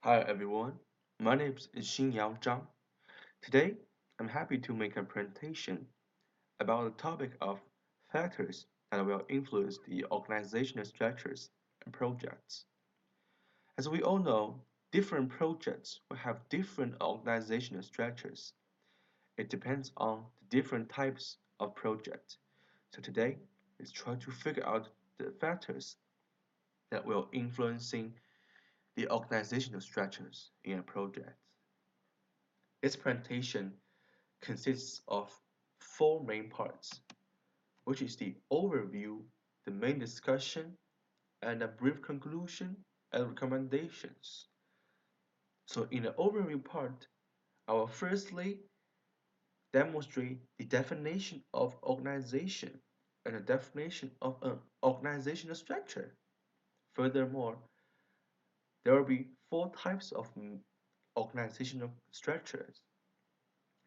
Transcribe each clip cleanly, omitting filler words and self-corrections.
Hi everyone, my name is Xinyaozhang. Today, I'm happy to make a presentation about the topic of factors that will influence the organizational structures and projects. As we all know, different projects will have different organizational structures. It depends on the different types of projects. So today, let's try to figure out the factors that will influencing the organizational structures in a project. This presentation consists of four main parts, which is the overview, the main discussion, and a brief conclusion and recommendations. So in the overview part, I will firstly demonstrate the definition of organization and the definition of an organizational structure. Furthermore, there will be four types of organizational structures.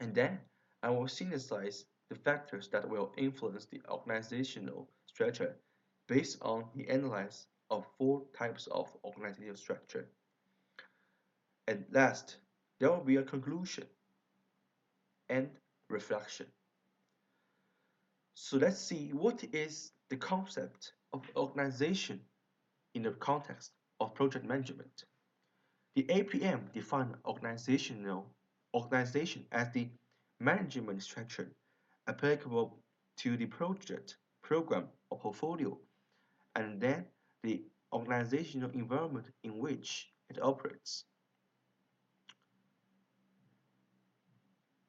And then I will synthesize the factors that will influence the organizational structure based on the analysis of four types of organizational structure. And last, there will be a conclusion and reflection. So let's see what is the concept of organization in the context of project management. The APM defined organization as the management structure applicable to the project, program, or portfolio, and then the organizational environment in which it operates.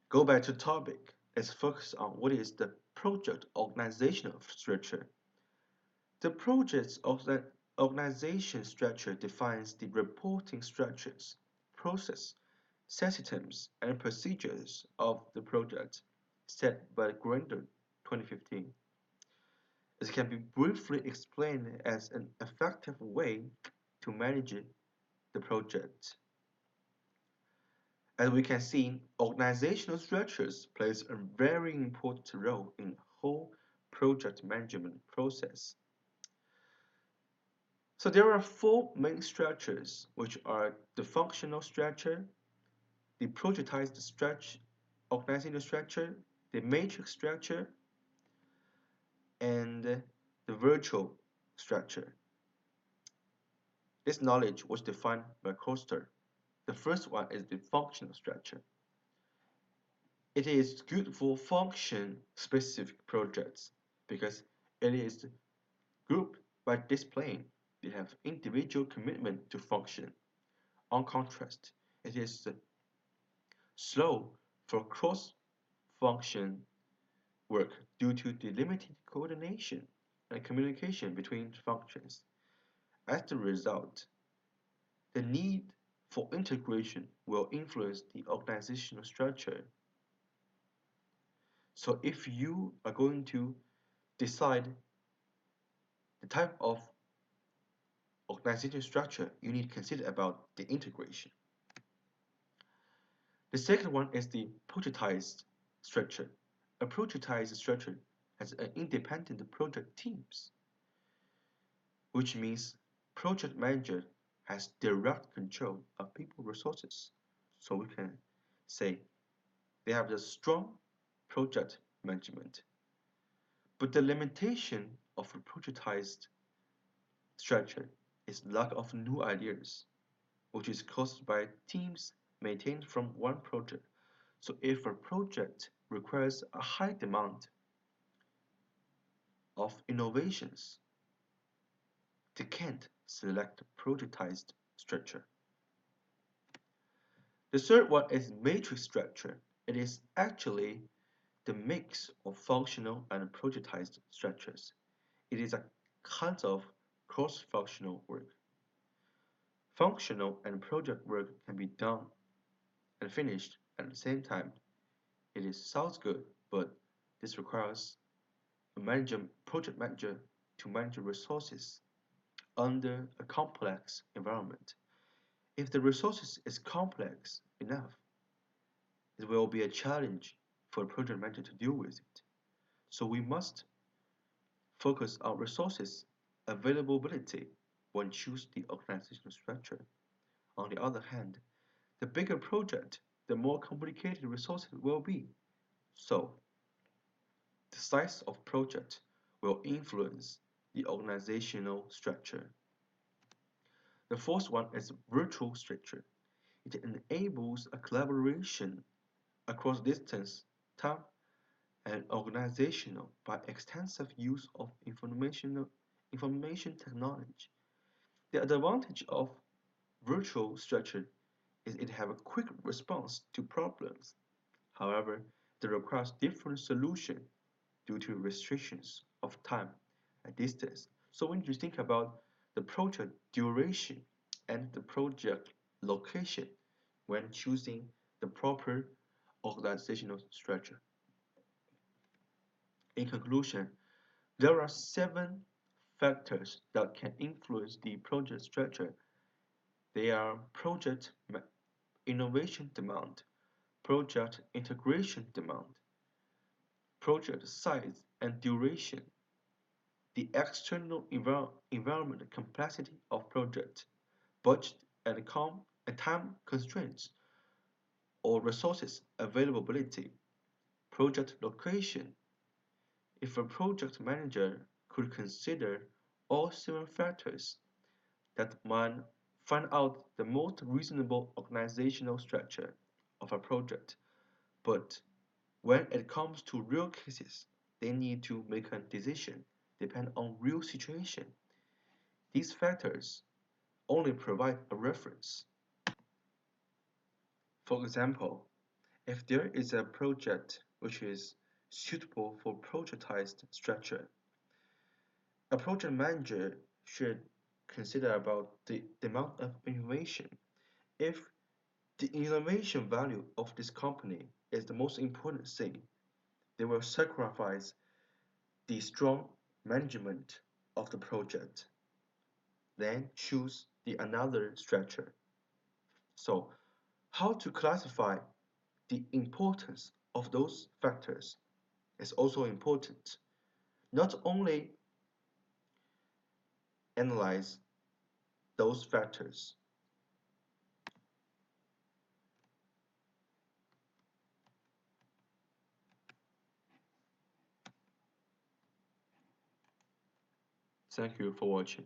Go back to topic. Let's focus on what is the project organizational structure. The project's organization structure defines the reporting structures, process, systems, and procedures of the project set by Grinder 2015. It can be briefly explained as an effective way to manage the project. As we can see, organizational structures plays a very important role in the whole project management process. So there are four main structures, which are the functional structure, the projectized structure, organizational structure, the matrix structure, and the virtual structure. This knowledge was defined by Coster. The first one is the functional structure. It is good for function-specific projects because it is grouped by discipline. They have individual commitment to function. On contrast, it is slow for cross-function work due to the limited coordination and communication between functions. As a result, the need for integration will influence the organizational structure. So if you are going to decide the type of organizational structure, you need to consider about the integration. The second one is the projectized structure. A projectized structure has an independent project teams, which means project manager has direct control of people resources. So we can say they have a strong project management. But the limitation of a projectized structure is lack of new ideas, which is caused by teams maintained from one project. So if a project requires a high demand of innovations, they can't select a projectized structure. The third one is matrix structure. It is actually the mix of functional and projectized structures. It is a kind of cross-functional work. Functional and project work can be done and finished at the same time. Sounds good, but this requires a project manager to manage resources under a complex environment. If the resources is complex enough, it will be a challenge for a project manager to deal with it. So we must focus on resources availability when choose the organizational structure. On the other hand, the bigger project, the more complicated resources will be. So, the size of project will influence the organizational structure. The fourth one is virtual structure. It enables a collaboration across distance, time, and organizational by extensive use of information technology. The advantage of virtual structure is it have a quick response to problems. However, it requires different solutions due to restrictions of time and distance. So when you think about the project duration and the project location when choosing the proper organizational structure. In conclusion, there are 7 factors that can influence the project structure. They are project innovation demand, project integration demand, project size and duration, the external environment complexity of project, budget and time constraints, or resources availability, project location. If a project manager could consider all 7 factors, that might find out the most reasonable organizational structure of a project. But when it comes to real cases, they need to make a decision depend on real situation. These factors only provide a reference. For example, if there is a project which is suitable for projectized structure, a project manager should consider about the amount of innovation. If the innovation value of this company is the most important thing, they will sacrifice the strong management of the project, then choose the another structure. So, how to classify the importance of those factors is also important. Not only analyze those factors. Thank you for watching.